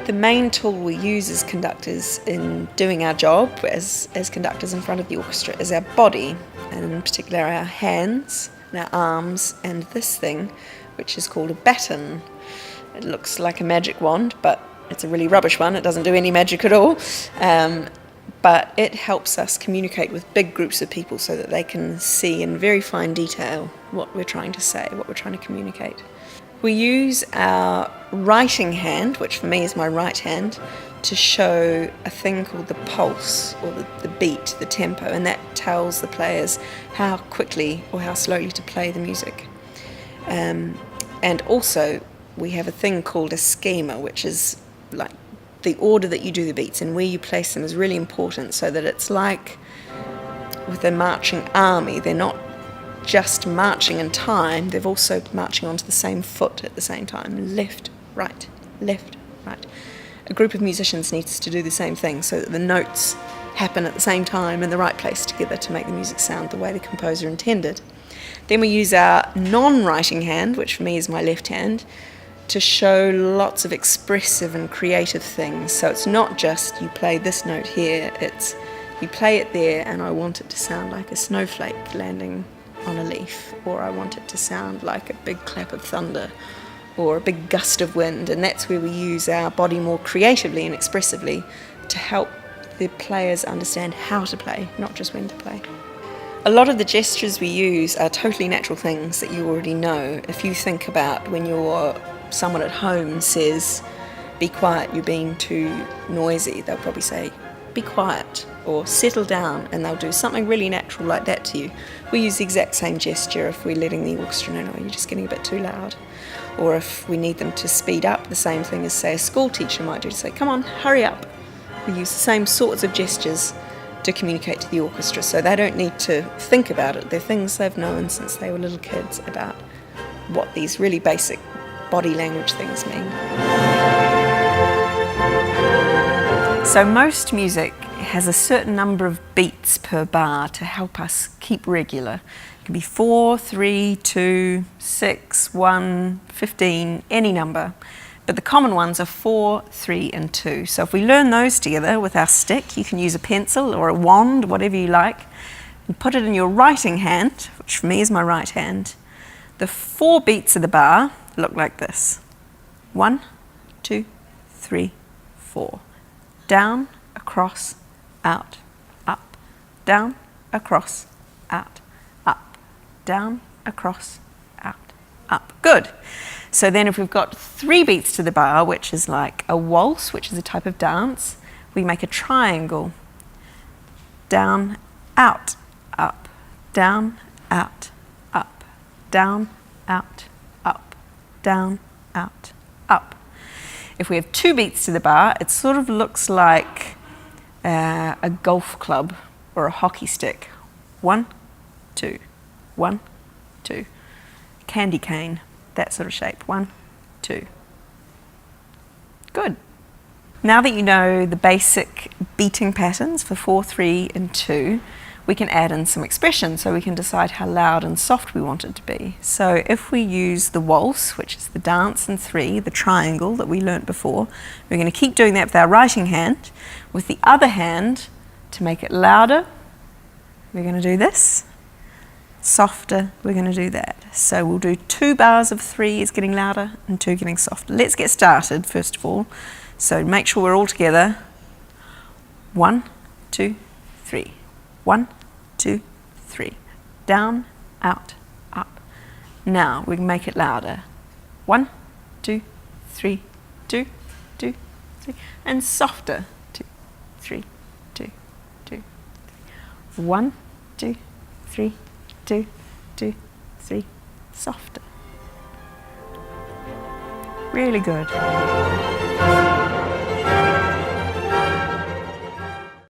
The main tool we use as conductors in doing our job as conductors in front of the orchestra is our body, and in particular our hands and our arms and this thing, which is called a baton. It looks like a magic wand, but it's a really rubbish one. It doesn't do any magic at all. But it helps us communicate with big groups of people so that they can see in very fine detail what we're trying to say, what we're trying to communicate. We use our writing hand, which for me is my right hand, to show a thing called the pulse, or the beat, the tempo, and that tells the players how quickly or how slowly to play the music. And also we have a thing called a schema, which is like the order that you do the beats and where you place them is really important, so that it's like with a marching army, they're not just marching in time, they're also marching onto the same foot at the same time, left, right, left, right. A group of musicians needs to do the same thing so that the notes happen at the same time in the right place together to make the music sound the way the composer intended. Then we use our non-writing hand, which for me is my left hand, to show lots of expressive and creative things. So it's not just you play this note here, it's you play it there and I want it to sound like a snowflake landing on a leaf, or I want it to sound like a big clap of thunder or a big gust of wind, and that's where we use our body more creatively and expressively to help the players understand how to play, not just when to play. A lot of the gestures we use are totally natural things that you already know. If you think about when someone at home says, "Be quiet, you're being too noisy," they'll probably say, "Be quiet," or "Settle down," and they'll do something really natural like that to you. We use the exact same gesture if we're letting the orchestra know, "Oh, you're just getting a bit too loud." Or if we need them to speed up, the same thing as, say, a school teacher might do, to say, "Come on, hurry up." We use the same sorts of gestures to communicate to the orchestra, so they don't need to think about it. They're things they've known since they were little kids about what these really basic body language things mean. So most music has a certain number of beats per bar to help us keep regular. It can be 4, 3, 2, 6, 1, 15, any number. But the common ones are 4, 3 and 2. So if we learn those together with our stick, you can use a pencil or a wand, whatever you like, and put it in your writing hand, which for me is my right hand. The 4 beats of the bar look like this. 1, 2, 3, 4. Down, across, out, up. Down, across, out, up. Down, across, out, up. Good. So then if we've got 3 beats to the bar, which is like a waltz, which is a type of dance, we make a triangle. Down, out, up. Down, out, up. Down, out, up. Down, out, up. If we have 2 beats to the bar, it sort of looks like a golf club or a hockey stick. 1, 2, 1, 2. Candy cane, that sort of shape. 1, 2. Good. Now that you know the basic beating patterns for 4, 3 and 2, we can add in some expression so we can decide how loud and soft we want it to be. So if we use the waltz, which is the dance in 3, the triangle that we learnt before, we're going to keep doing that with our writing hand. With the other hand, to make it louder, we're going to do this. Softer, we're going to do that. So we'll do 2 bars of 3 is getting louder and 2 getting softer. Let's get started first of all. So make sure we're all together. 1, 2, 3. 1, 2, 3. Down, out, up. Now we can make it louder. 1, 2, 3, 2, 2, 3. And softer. 2, 3, 2, 2, 3. 1, 2, 3, 2, 2, 3. Softer. Really good.